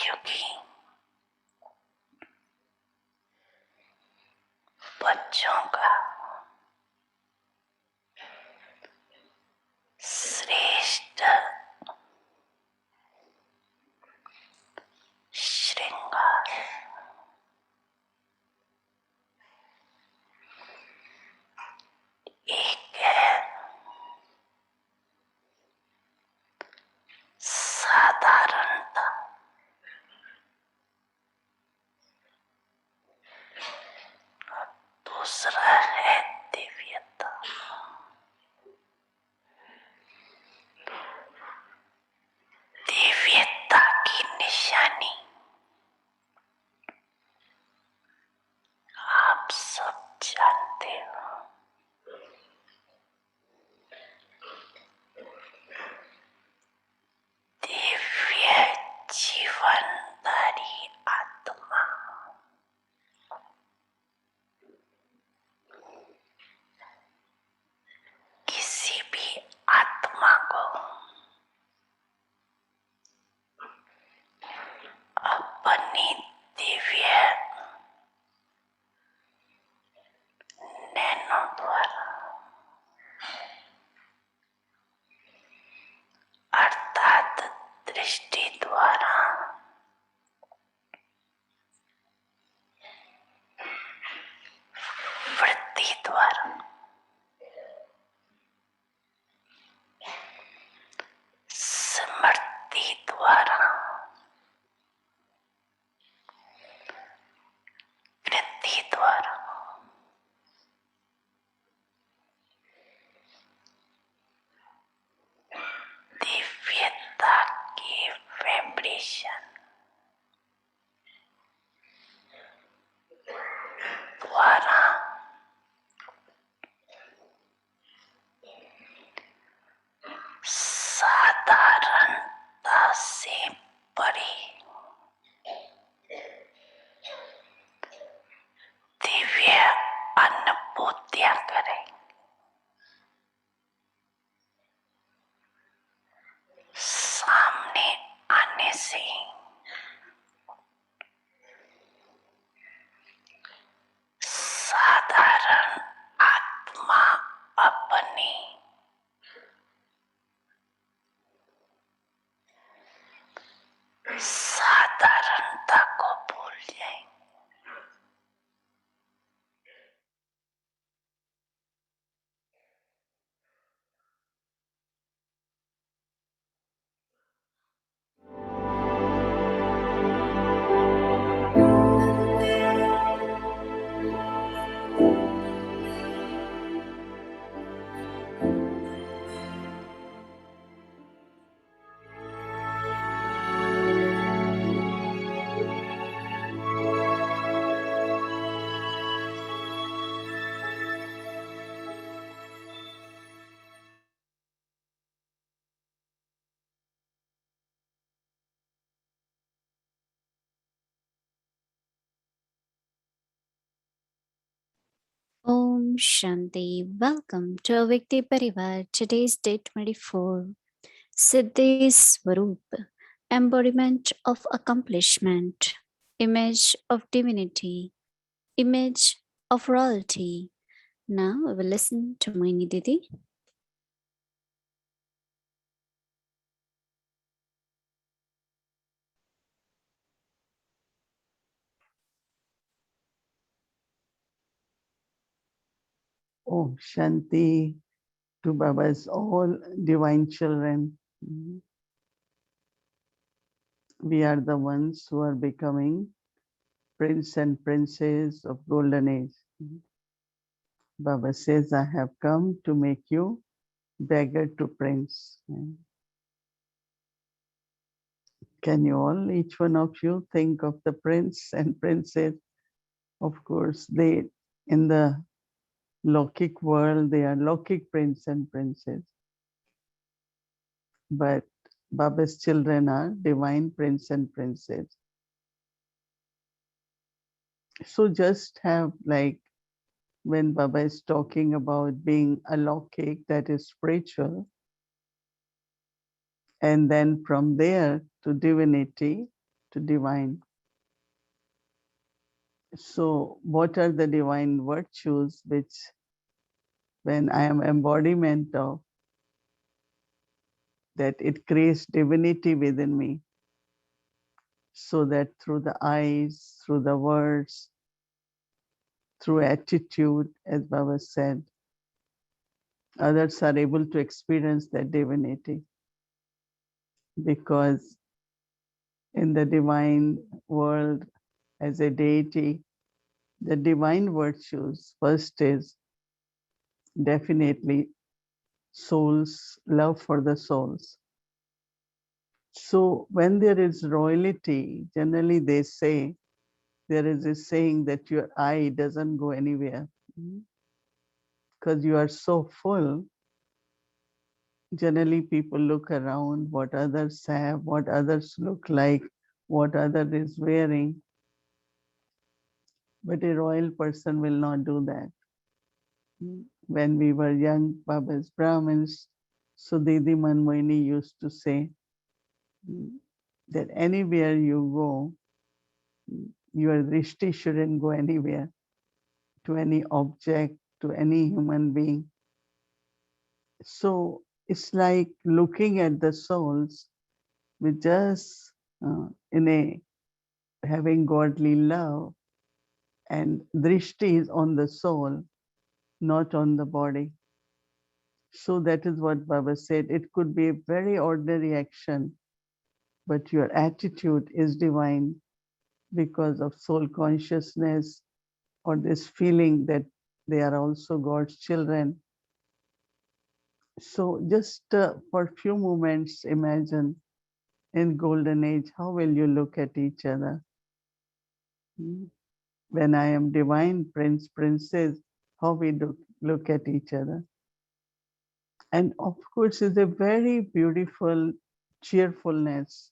युगी बच्चों का श्रेष्ठ श्रृंगार एक है साधारणता, दूसरा है दिव्यता। दिव्यता की निशानी आप सब जानते हो, दिव्य जीवनदारी आत्मा। किसी भी आत्मा को अपनी दिव्य नैनों द्वारा अर्थात दृष्टि द्वारा वृत्ति द्वारा स्मृति द्वारा कृति द्वारा दिव्यता के वाइब्रेशन द्वारा साधारणता से परे दिव्य अनुभूतियां करें। सामने आने से साधारण आत्मा अपनी साधारणता को भूल जाए। Om Shanti. Welcome to Avikti Parivar. Today's day 24. Siddhi Swaroop. Embodiment of accomplishment. Image of divinity. Image of royalty. Now we will listen to Mohini Didi. Oh, Shanti to Baba's all divine children. We are the ones who are becoming prince and princess of golden age. Baba says, I have come to make you beggar to prince. Can you all, each one of you, think of the prince and princess? Of course, they, in the Lokik world, they are Lokik prince and princess. But Baba's children are divine prince and princess. So just have, like, when Baba is talking about being a Lokik, that is spiritual, and then from there to divinity, to divine. So what are the divine virtues which, when I am embodiment of, that it creates divinity within me, so that through the eyes, through the words, through attitude, as Baba said, others are able to experience that divinity. Because in the divine world, as a deity, the divine virtues, first is definitely souls, love for the souls. So when there is royalty, generally they say, there is a saying that your eye doesn't go anywhere because you are so full. Generally people look around what others have, what others look like, what other is wearing. But a royal person will not do that. When we were young, Baba's Brahmins, Siddhi Mohini used to say that anywhere you go, your drishti shouldn't go anywhere, to any object, to any human being. So it's like looking at the souls with just in a having godly love, and drishti is on the soul, not on the body. So that is what Baba said. It could be a very ordinary action, but your attitude is divine because of soul consciousness, or this feeling that they are also God's children. So just for a few moments, imagine in golden age, how will you look at each other? When I am divine prince, princess, how we look at each other. And of course, it's a very beautiful cheerfulness,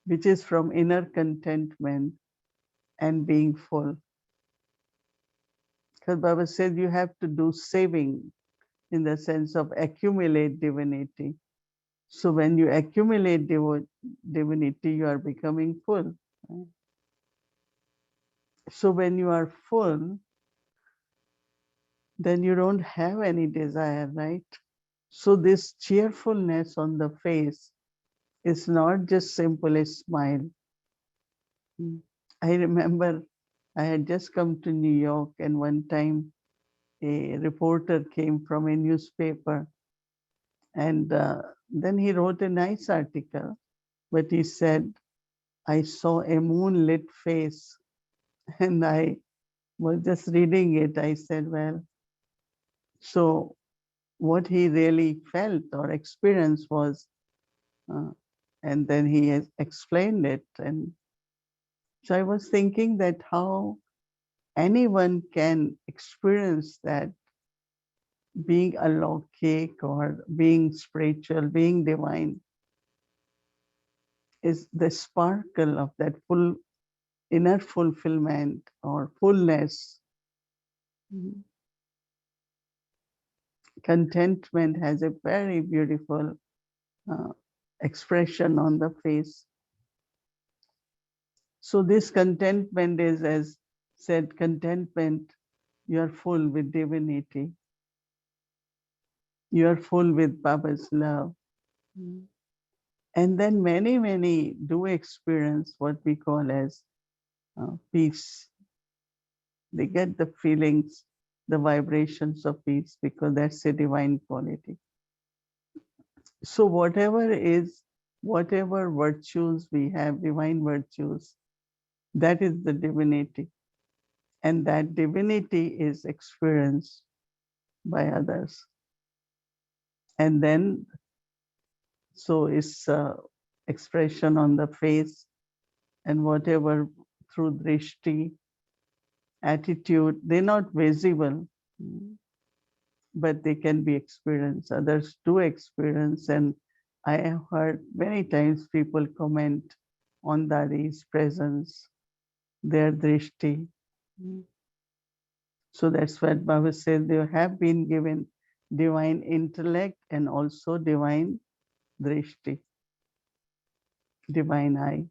which is from inner contentment and being full. Because Baba said you have to do saving in the sense of accumulate divinity. So when you accumulate divinity, you are becoming full. So when you are full, then you don't have any desire, right? So this cheerfulness on the face is not just simple a smile. I remember I had just come to New York, and one time a reporter came from a newspaper, and then he wrote a nice article, but he said, I saw a moonlit face. And I was just reading it. I said, well, so what he really felt or experienced was, uh, and then he has explained it. And so I was thinking that how anyone can experience that, being a locake or being spiritual, being divine, is the sparkle of that full inner fulfillment or fullness. Contentment has a very beautiful uh, expression on the face. So this contentment is, as said, contentment, you are full with divinity. You are full with Baba's love. And then many do experience what we call as peace. They get the feelings, the vibrations of peace, because that's a divine quality. So whatever virtues we have, divine virtues, that is the divinity. And that divinity is experienced by others. And then, so it's expression on the face, and whatever through drishti, attitude, they're not visible, but they can be experienced. Others do experience, and I have heard many times people comment on Dadi's presence, their drishti. So that's what Baba said, they have been given divine intellect and also divine drishti, divine eye.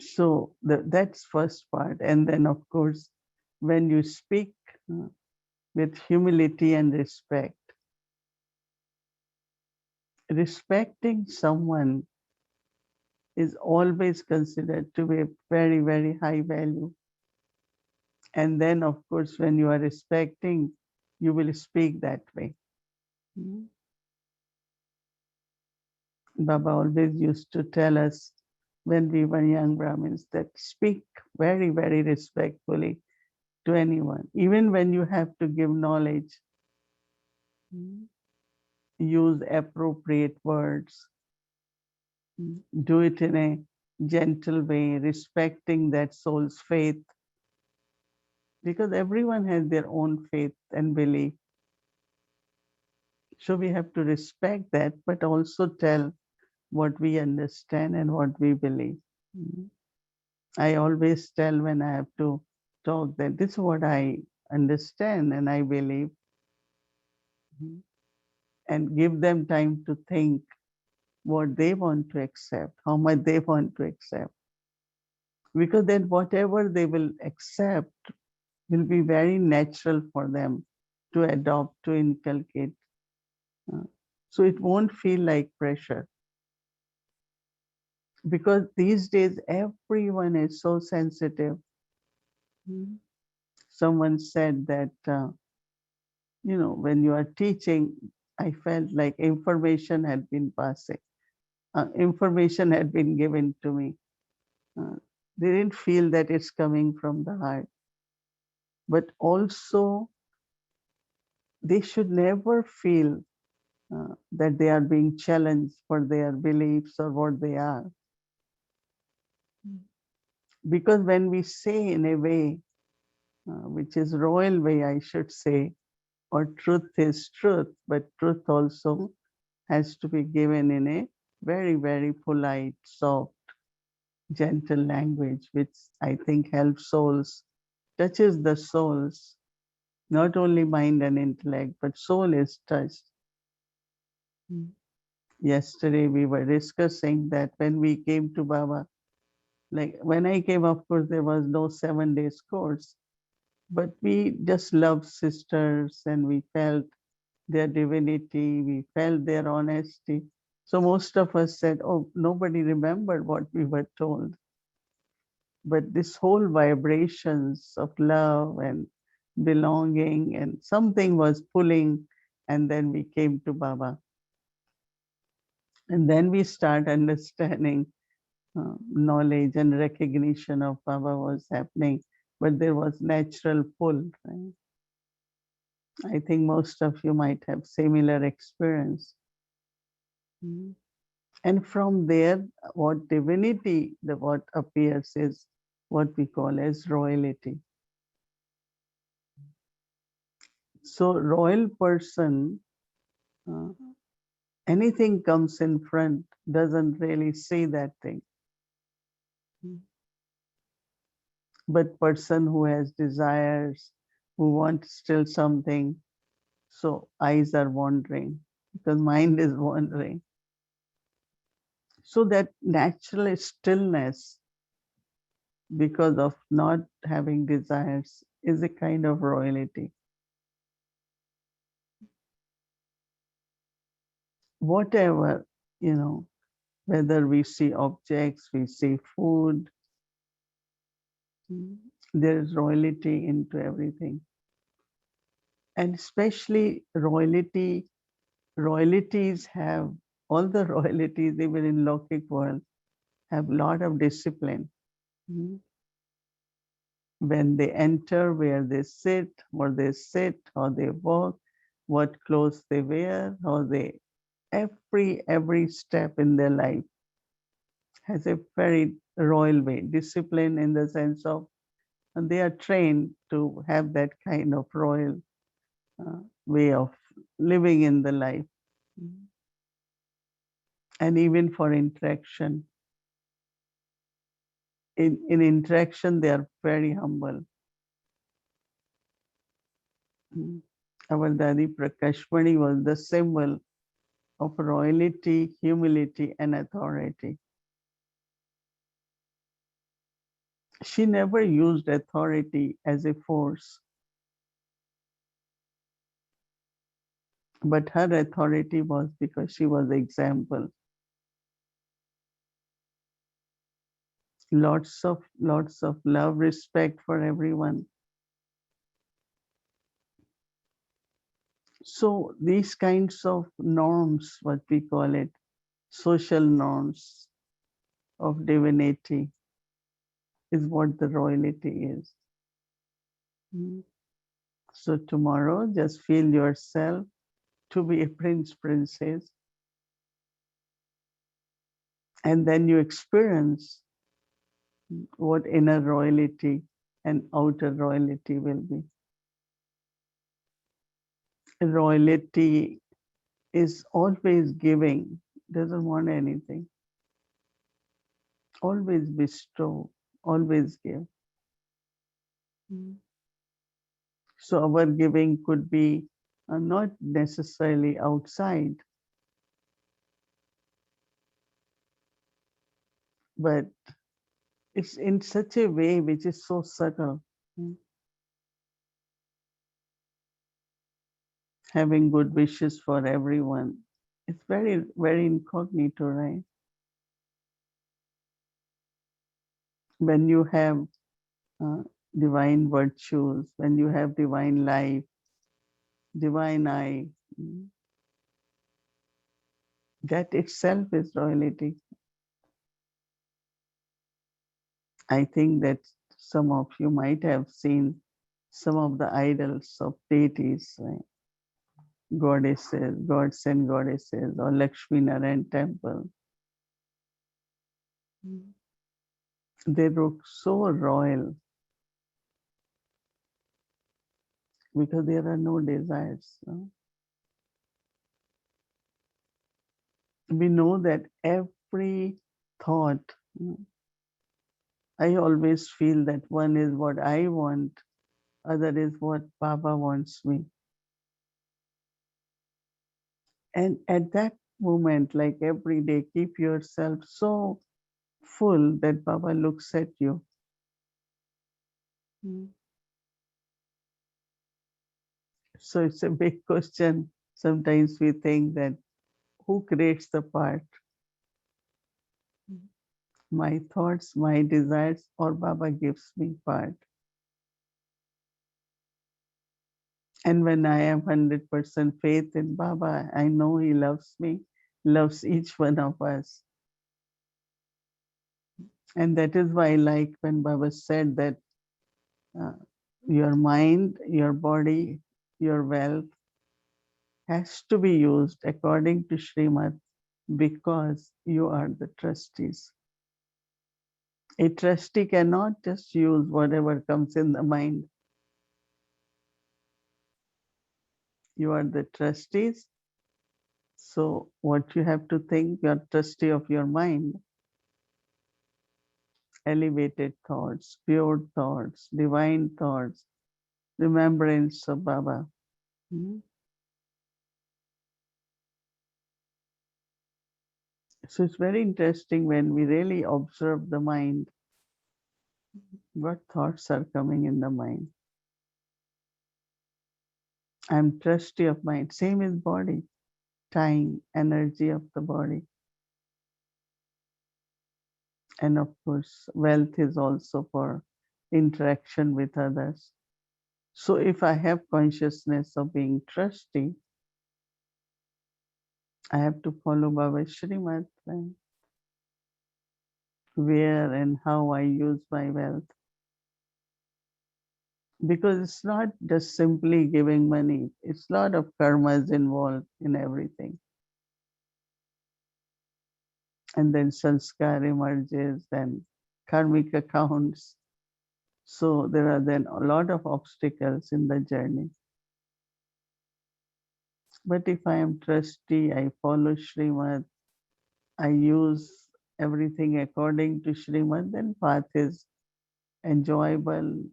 So that's first part. And then, of course, when you speak uh, with humility and respect, respecting someone is always considered to be a very, very high value. And then, of course, when you are respecting, you will speak that way. Mm. Baba always used to tell us when we were young Brahmins that speak very, very respectfully to anyone. Even when you have to give knowledge, use appropriate words, do it in a gentle way, respecting that soul's faith, because everyone has their own faith and belief. So we have to respect that, but also tell what we understand and what we believe. I always tell when I have to talk that this is what I understand and I believe, and give them time to think what they want to accept, how much they want to accept. Because then whatever they will accept will be very natural for them to adopt, to inculcate. Uh, So it won't feel like pressure. Because these days everyone is so sensitive. Someone said that, when you are teaching, I felt like information had been given to me. Uh, they didn't feel that it's coming from the heart. But also, they should never feel that they are being challenged for their beliefs or what they are. Because when we say in a way, which is royal way, I should say, or truth is truth, but truth also has to be given in a very, very polite, soft, gentle language, which I think helps souls, touches the souls, not only mind and intellect, but soul is touched. Yesterday we were discussing that when we came to Baba, like when I came, of course, there was no 7 days course, but we just loved sisters and we felt their divinity, we felt their honesty. So most of us said, oh, nobody remembered what we were told. But this whole vibrations of love and belonging and something was pulling, and then we came to Baba. And then we start understanding knowledge and recognition of Baba was happening, but there was natural pull. Right? I think most of you might have similar experience. And from there, what divinity, what appears is what we call as royalty. So royal person, uh, anything comes in front, doesn't really see that thing. But person who has desires, who wants still something, so eyes are wandering because mind is wandering. So that natural stillness, because of not having desires, is a kind of royalty. Whatever, whether we see objects, we see food, there is royalty into everything. And especially royalties have, all the royalties, even in Lokic world, have a lot of discipline. When they enter, where they sit, how they walk, what clothes they wear, how they, every step in their life has a very royal way, discipline in the sense of, and they are trained to have that kind of royal way of living in the life. And even for interaction, in interaction, they are very humble. Our Dadi Prakashmani was the symbol of royalty, humility, and authority. She never used authority as a force, but her authority was because she was example. Lots of love, respect for everyone. So these kinds of norms, what we call it, social norms of divinity, is what the royalty is. Mm. So tomorrow, just feel yourself to be a prince, princess, and then you experience what inner royalty and outer royalty will be. Royalty is always giving, doesn't want anything, always bestow, always give. Mm. So our giving could be not necessarily outside, but it's in such a way which is so subtle. Mm. Having good wishes for everyone. It's very, very incognito, right? When you have uh, divine virtues, when you have divine life, divine eye, that itself is royalty. I think that some of you might have seen some of the idols of deities, right? Goddesses, gods and goddesses, or Lakshmi Narayan temple. They look so royal because there are no desires. No? We know that every thought, I always feel that one is what I want, other is what Baba wants me. And at that moment, like every day, keep yourself so full that Baba looks at you. So it's a big question. Sometimes we think that who creates the part? My thoughts, my desires, or Baba gives me part. And when I have 100% faith in Baba, I know He loves me, loves each one of us. And that is why I like when Baba said that uh, your mind, your body, your wealth has to be used according to Srimad because you are the trustees. A trustee cannot just use whatever comes in the mind. You are the trustees. So what you have to think, you're trustee of your mind. Elevated thoughts, pure thoughts, divine thoughts, remembrance of Baba. Hmm? So it's very interesting when we really observe the mind, what thoughts are coming in the mind. I'm trustee of mind. Same is body, time, energy of the body. And of course, wealth is also for interaction with others. So if I have consciousness of being trustee, I have to follow Baba Srimad, right? Where and how I use my wealth. Because it's not just simply giving money, it's a lot of karmas involved in everything. And then sanskar emerges, then karmic accounts. So there are then a lot of obstacles in the journey. But if I am trustee, I follow Srimad, I use everything according to Srimad, then path is enjoyable.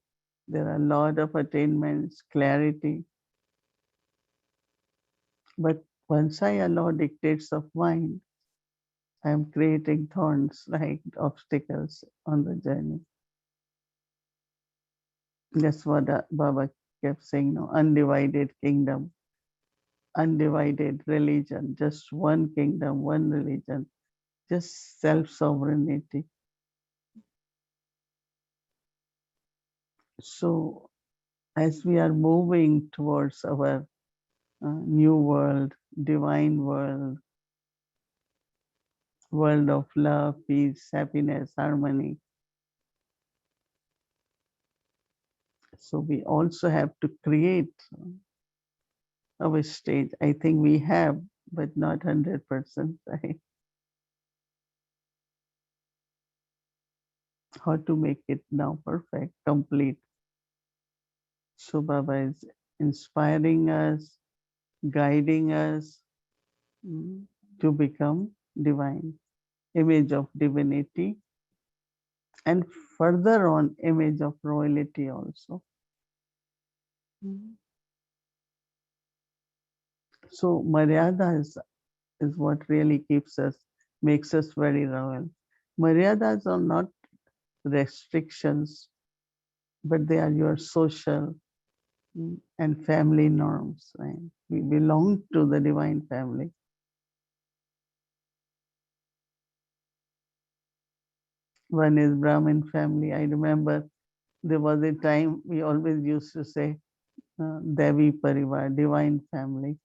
There are a lot of attainments, clarity. But once I allow dictates of mind, I am creating thorns like obstacles on the journey. That's what Baba kept saying, no, undivided kingdom, undivided religion, just one kingdom, one religion, just self-sovereignty. So as we are moving towards our new world, divine world, world of love, peace, happiness, harmony, so we also have to create our stage. I think we have, but not 100%. Right? How to make it now perfect, complete. So Baba is inspiring us, guiding us to become divine, image of divinity, and further on, image of royalty also. So Maryada is what really keeps us, makes us very royal. Maryadas are not restrictions, but they are your social and family norms. Right? We belong to the divine family. One is Brahmin family. I remember there was a time we always used to say Devi Parivar, divine family.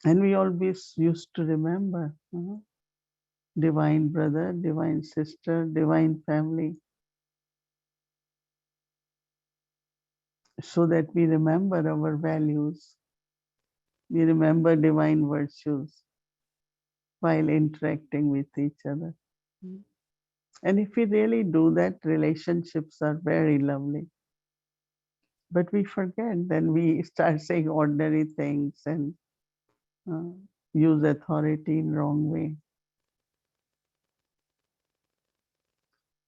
And we always used to remember divine brother, divine sister, divine family, so that we remember our values, we remember divine virtues while interacting with each other. And if we really do that, relationships are very lovely. But we forget, then we start saying ordinary things and use authority in wrong way.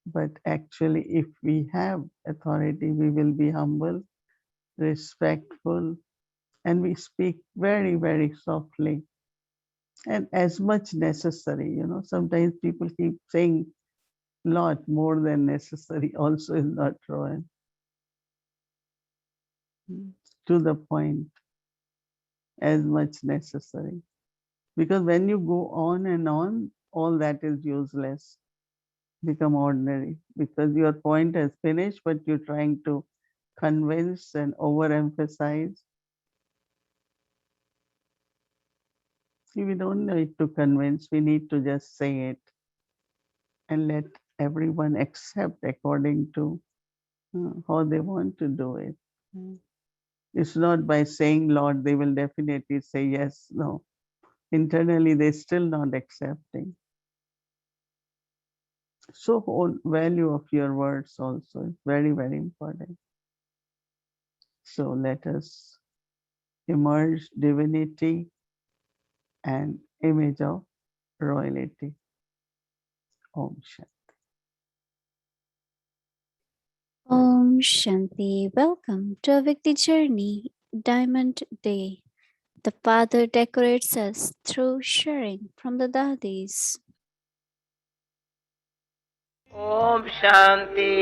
But actually, if we have authority, we will be humble, respectful, and we speak very, very softly and as much necessary. Sometimes people keep saying lot more than necessary also is not royal. To the point, as much necessary. Because when you go on and on, all that is useless, become ordinary, because your point has finished, but you're trying to convince and overemphasize. See, we don't need to convince, we need to just say it and let everyone accept according to how they want to do it. It's not by saying Lord, they will definitely say yes, no. Internally, they're still not accepting. So whole value of your words also is very, very important. So let us emerge divinity and image of royalty. Om Shanti. Om Shanti. Welcome to a Vikti Journey Diamond Day. The Father decorates us through sharing from the Dadis. Om Shanti.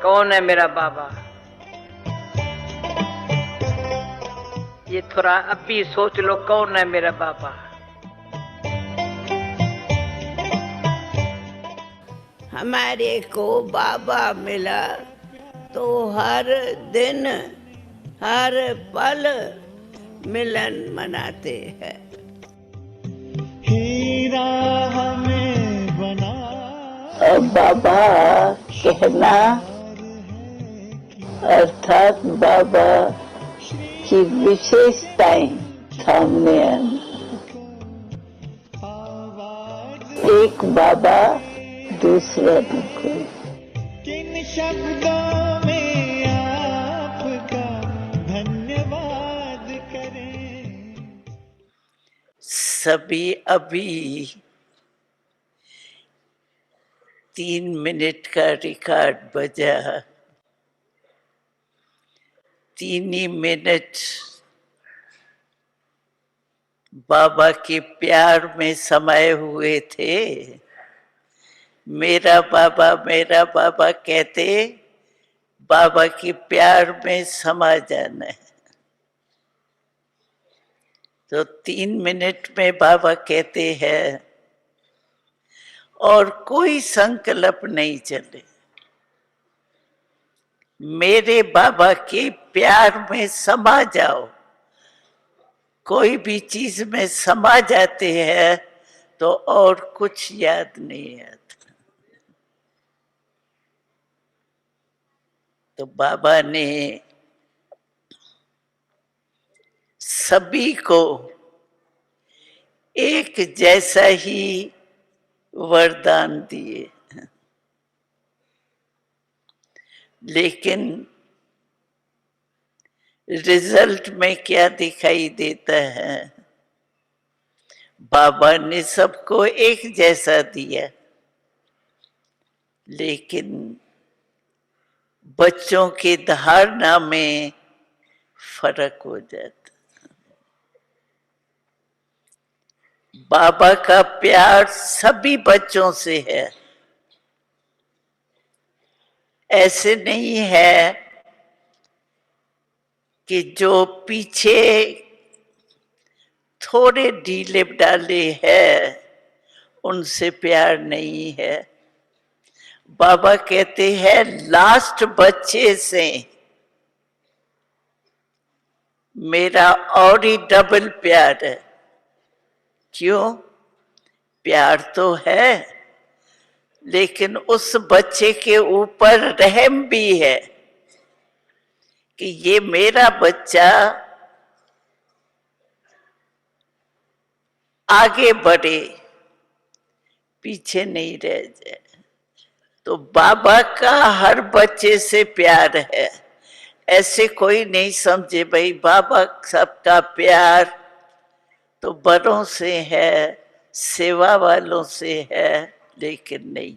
कौन है मेरा बाबा? ये थोड़ा अभी सोच लो, कौन है मेरा बाबा? हमारे को बाबा मिला तो हर दिन हर पल मिलन मनाते हैं। हीरा हमें बना बाबा कहना अर्थात बाबा की विशेषताएं सामने आना। एक बाबा दूसरा न कोई। किन शब्दों में आपका धन्यवाद करें। सभी अभी 3 मिनट का रिकॉर्ड बजा। 3 ही मिनट बाबा के प्यार में समाये हुए थे। मेरा बाबा कहते बाबा के प्यार में समा जाना है। तो 3 मिनट में बाबा कहते हैं और कोई संकल्प नहीं चले, मेरे बाबा के प्यार में समा जाओ। कोई भी चीज में समा जाते हैं तो और कुछ याद नहीं आता। तो बाबा ने सभी को एक जैसा ही वरदान दिए, लेकिन रिजल्ट में क्या दिखाई देता है? बाबा ने सबको एक जैसा दिया, लेकिन बच्चों की धारणा में फर्क हो जाता। बाबा का प्यार सभी बच्चों से है। ऐसे नहीं है कि जो पीछे थोड़े ढीले डाले हैं उनसे प्यार नहीं है। बाबा कहते हैं लास्ट बच्चे से मेरा और ही डबल प्यार है। क्यों? प्यार तो है, लेकिन उस बच्चे के ऊपर रहम भी है कि ये मेरा बच्चा आगे बढ़े, पीछे नहीं रह जाए। तो बाबा का हर बच्चे से प्यार है। ऐसे कोई नहीं समझे भाई बाबा सबका प्यार तो बड़ों से है, सेवा वालों से है, लेकिन नहीं,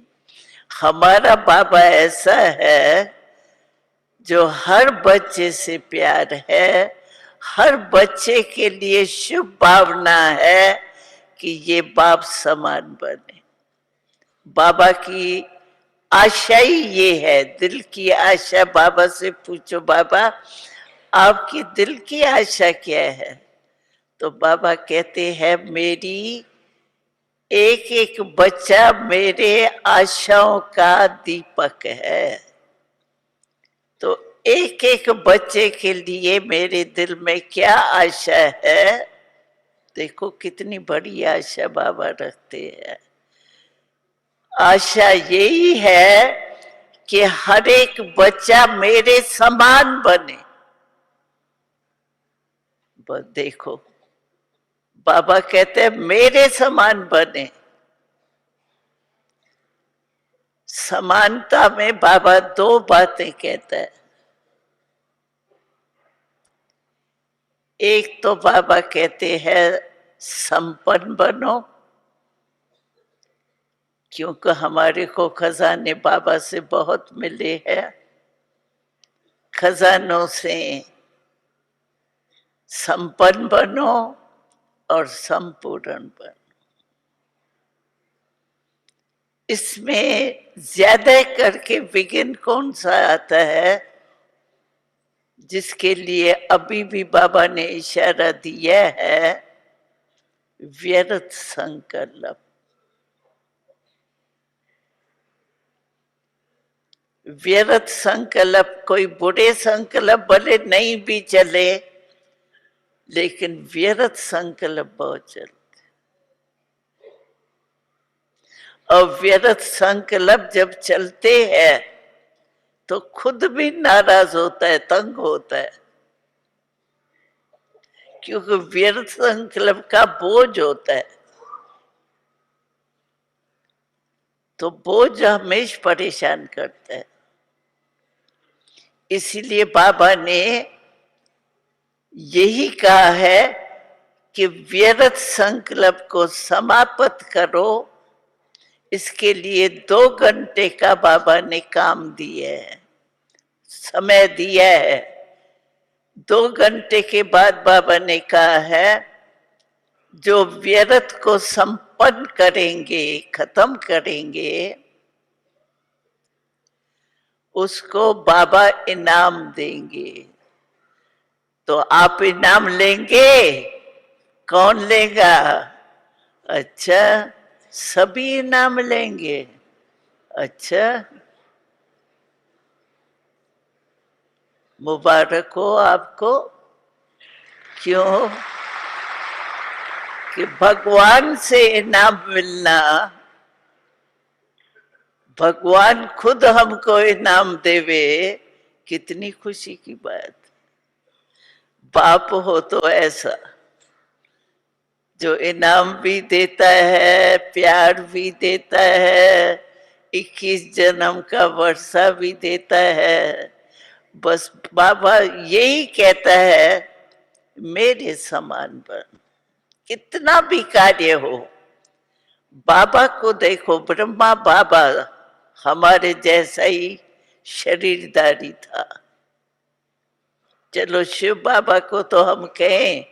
हमारा बाबा ऐसा है जो हर बच्चे से प्यार है, हर बच्चे के लिए शुभ भावना है कि ये बाप समान बने। बाबा की आशा ही ये है, दिल की आशा। बाबा से पूछो बाबा आपकी दिल की आशा क्या है? तो बाबा कहते हैं मेरी एक एक बच्चा मेरे आशाओं का दीपक है। तो एक एक बच्चे के लिए मेरे दिल में क्या आशा है? देखो कितनी बड़ी आशा बाबा रखते हैं। आशा यही है कि हर एक बच्चा मेरे समान बने। बस देखो बाबा कहते हैं मेरे समान बने। समानता में बाबा दो बातें कहता है। एक तो बाबा कहते हैं संपन्न बनो, क्योंकि हमारे को खजाने बाबा से बहुत मिले हैं। खजानों से संपन्न बनो और संपूर्ण बनो। इसमें ज्यादा करके विघ्न कौन सा आता है? जिसके लिए अभी भी बाबा ने इशारा दिया है, व्यर्थ संकल्प। व्यर्थ संकल्प, कोई बुरे संकल्प भले नहीं भी चले, लेकिन व्यर्थ संकल्प बहुत चलते। और व्यर्थ संकल्प जब चलते हैं तो खुद भी नाराज होता है, तंग होता है, क्योंकि व्यर्थ संकल्प का बोझ होता है। तो बोझ हमेशा परेशान करता है। इसीलिए बाबा ने यही कहा है कि व्यर्थ संकल्प को समाप्त करो। इसके लिए 2 घंटे का बाबा ने काम दिया है, समय दिया है। 2 घंटे के बाद बाबा ने कहा है जो व्यर्थ को संपन्न करेंगे, खत्म करेंगे, उसको बाबा इनाम देंगे। तो आप इनाम लेंगे? कौन लेगा? अच्छा, सभी इनाम लेंगे। अच्छा, मुबारक हो आपको। क्यों? कि भगवान से इनाम मिलना, भगवान खुद हमको इनाम देवे, कितनी खुशी की बात। बाप हो तो ऐसा, जो इनाम भी देता है, प्यार भी देता है, 21 जन्म का वर्षा भी देता है। बस बाबा यही कहता है, मेरे समान बन। कितना भी कार्य हो, बाबा को देखो। ब्रह्मा बाबा हमारे जैसा ही शरीरधारी था। चलो शिव बाबा को तो हम कहें,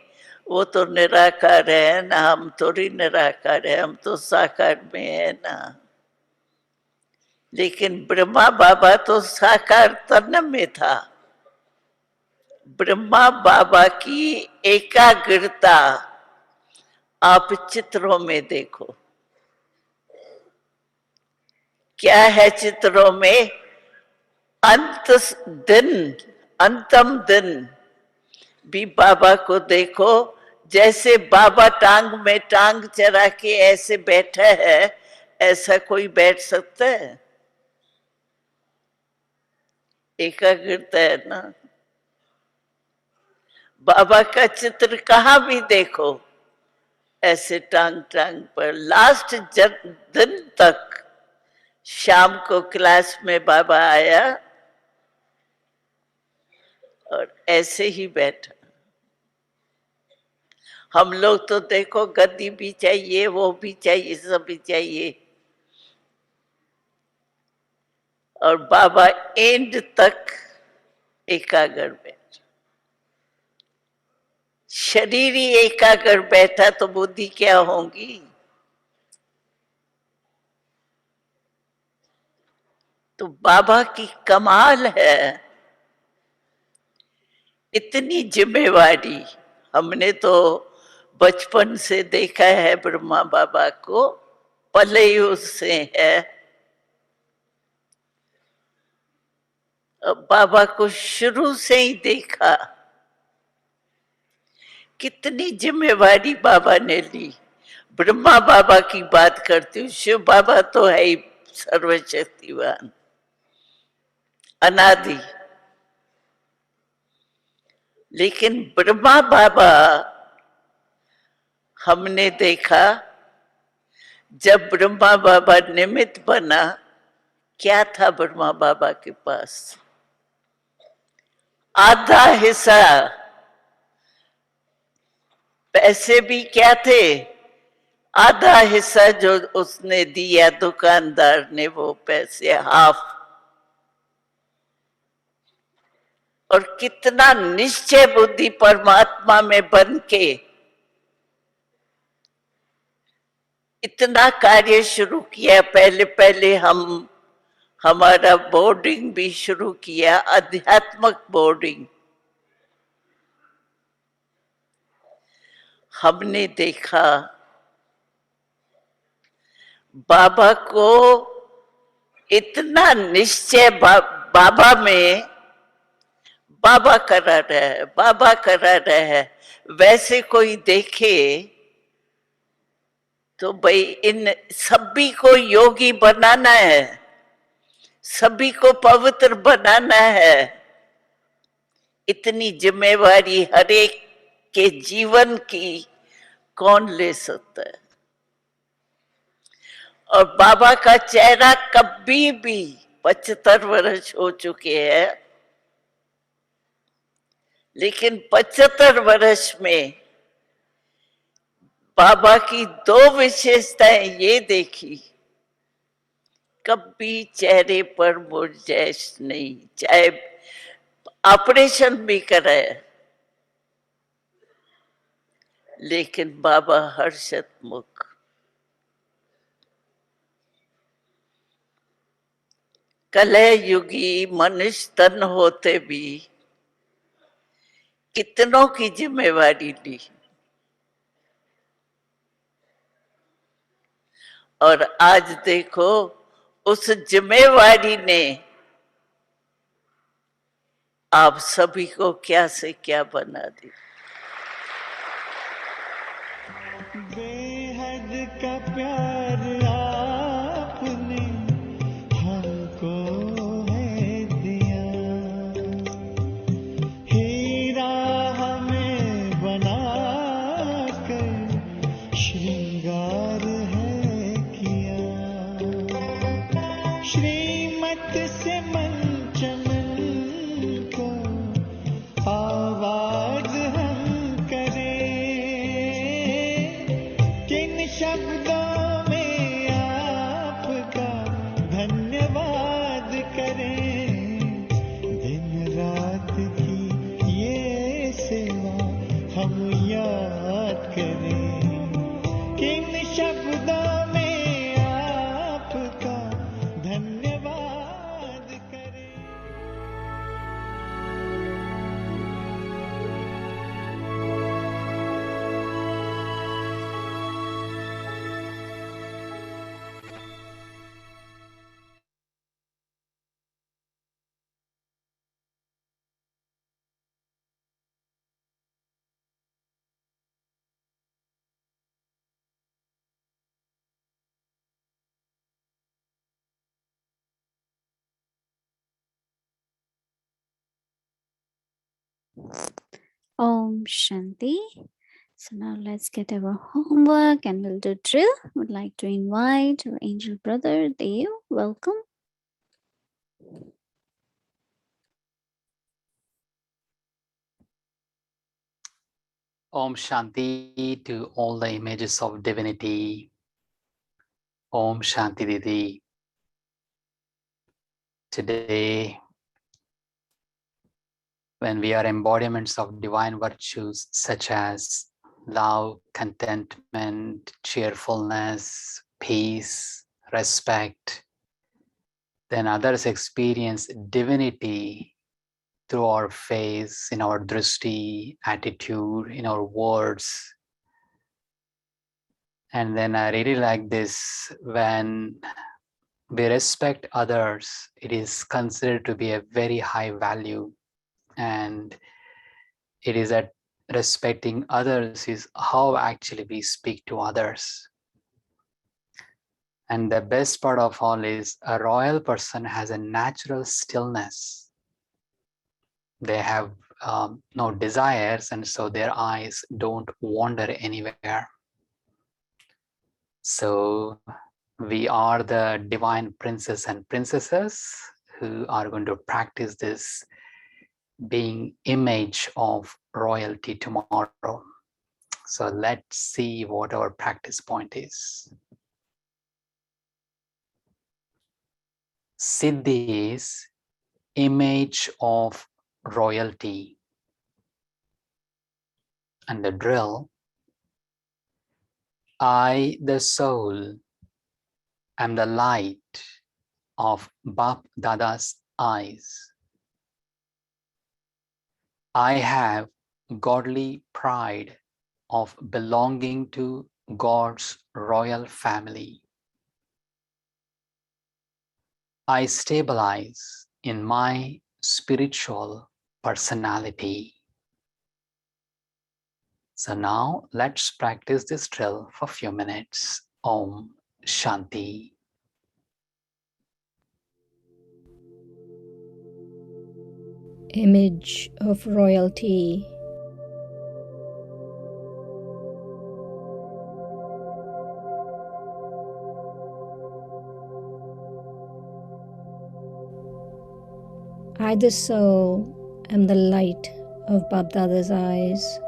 वो तो निराकार है ना, हम थोड़ी निराकार है, हम तो साकार में है ना। लेकिन ब्रह्मा बाबा तो साकार तन में था। ब्रह्मा बाबा की एकाग्रता आप चित्रों में देखो। क्या है चित्रों में? अंत दिन, अंतम दिन भी बाबा को देखो। जैसे बाबा टांग में टांग चढ़ा के ऐसे बैठा है, ऐसा कोई बैठ सकता है? एकाग्रता है ना। बाबा का चित्र कहाँ भी देखो, ऐसे टांग टांग पर। लास्ट दिन तक, शाम को क्लास में बाबा आया और ऐसे ही बैठा। हम लोग तो देखो, गद्दी भी चाहिए, वो भी चाहिए, सब भी चाहिए। और बाबा एंड तक एकाग्र बैठ। शरीर ही एकाग्र बैठा तो बुद्धि क्या होगी? तो बाबा की कमाल है, इतनी जिम्मेवारी। हमने तो बचपन से देखा है ब्रह्मा बाबा को, पले ही उससे है। अब बाबा को शुरू से ही देखा। कितनी जिम्मेवारी बाबा ने ली। ब्रह्मा बाबा की बात करती हूँ, शिव बाबा तो है ही सर्वशक्तिवान, अनादि। लेकिन ब्रह्मा बाबा हमने देखा, जब ब्रह्मा बाबा निमित्त बना, क्या था ब्रह्मा बाबा के पास? आधा हिस्सा। पैसे भी क्या थे? आधा हिस्सा जो उसने दिया दुकानदार ने, वो पैसे हाफ। और कितना निश्चय बुद्धि परमात्मा में बन के इतना कार्य शुरू किया। पहले पहले हम हमारा बोर्डिंग भी शुरू किया, आध्यात्मिक बोर्डिंग। हमने देखा बाबा को, इतना निश्चय बाबा में। बाबा करा रहा है, बाबा करा रहा है। वैसे कोई देखे तो भाई इन सभी को योगी बनाना है, सभी को पवित्र बनाना है। इतनी जिम्मेवारी हर एक के जीवन की कौन ले सकता है? और बाबा का चेहरा कभी भी, 75 वर्ष हो चुके हैं, लेकिन 75 वर्ष में बाबा की दो विशेषताएं ये देखी, कभी चेहरे पर मुरझाइश नहीं। चाहे ऑपरेशन भी करे, लेकिन बाबा हर्षत मुख। कलह युगी मनुष्य तन होते भी कितनों की जिम्मेवारी ली, और आज देखो उस जिम्मेवारी ने आप सभी को क्या से क्या बना दी। बेहद का प्यार आपने हमको है दिया, हीरा हमें बना कर श्रृंगार है किया, श्रीमत से मंचन को आवाज हम करें, किन शब्दों में आपका धन्यवाद करें, दिन रात की ये सेवा हम याद करें, किन शब्दों में आपका धन्यवाद करें। Om Shanti. So now let's get our homework and we'll do drill. Would like to invite our angel brother Dev. Welcome. Om Shanti to all the images of divinity. Om Shanti Didi. Today, when we are embodiments of divine virtues such as love, contentment, cheerfulness, peace, respect, then others experience divinity through our face, in our drishti, attitude, in our words. And then I really like this, when we respect others, it is considered to be a very high value. And it is that respecting others is how actually we speak to others. And the best part of all is a royal person has a natural stillness. They have no desires, and so their eyes don't wander anywhere. So we are the divine princes and princesses who are going to practice this being image of royalty tomorrow. So let's see what our practice point is. Siddhi is image of royalty. And the drill, I, the soul, am the light of Bap Dada's eyes. I have godly pride of belonging to God's royal family. I stabilize in my spiritual personality. So now let's practice this drill for a few minutes. Om Shanti. Image of royalty. I, the soul, am the light of Babdada's eyes.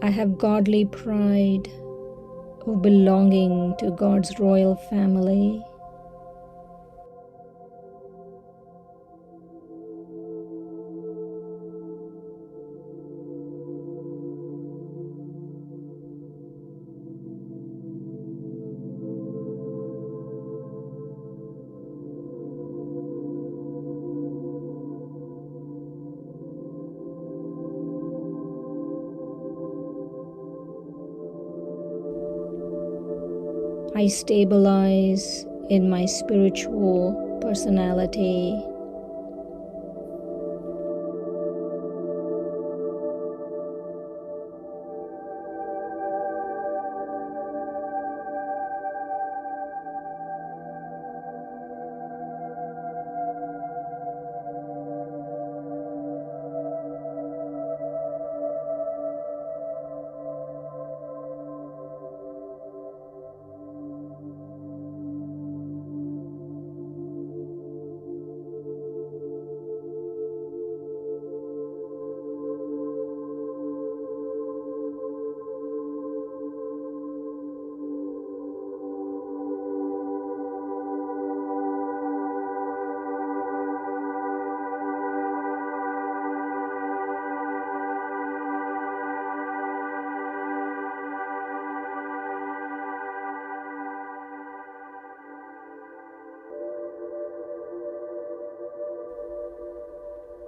I have godly pride of belonging to God's royal family. I stabilize in my spiritual personality.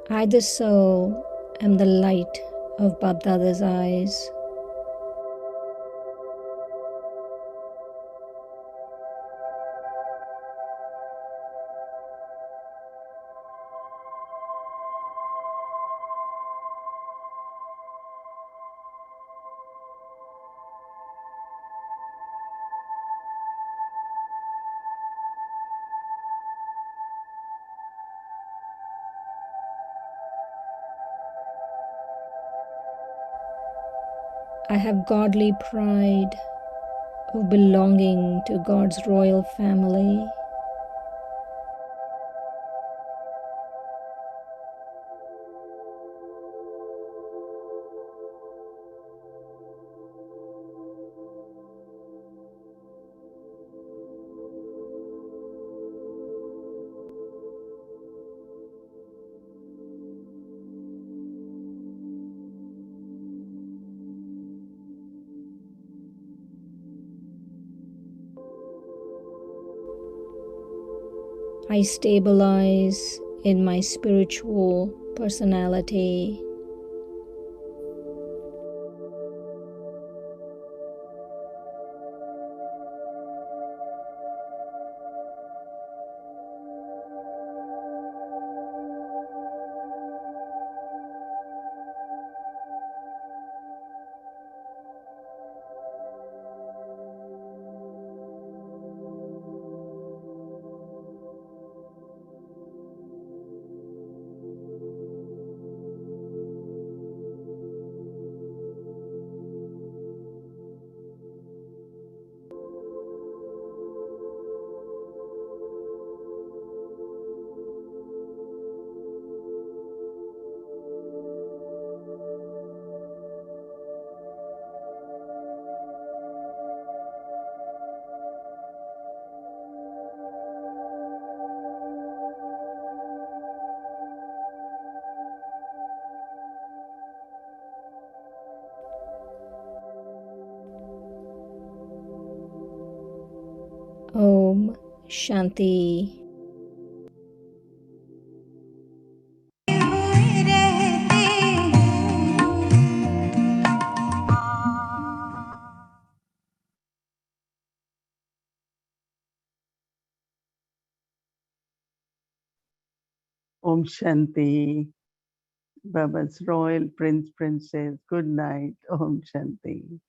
I, the soul, am the light of Babdada's eyes. I have godly pride of belonging to God's royal family. I stabilize in my spiritual personality. Om Shanti. Om Shanti. Baba's Royal Prince Princess. Good night. Om Shanti.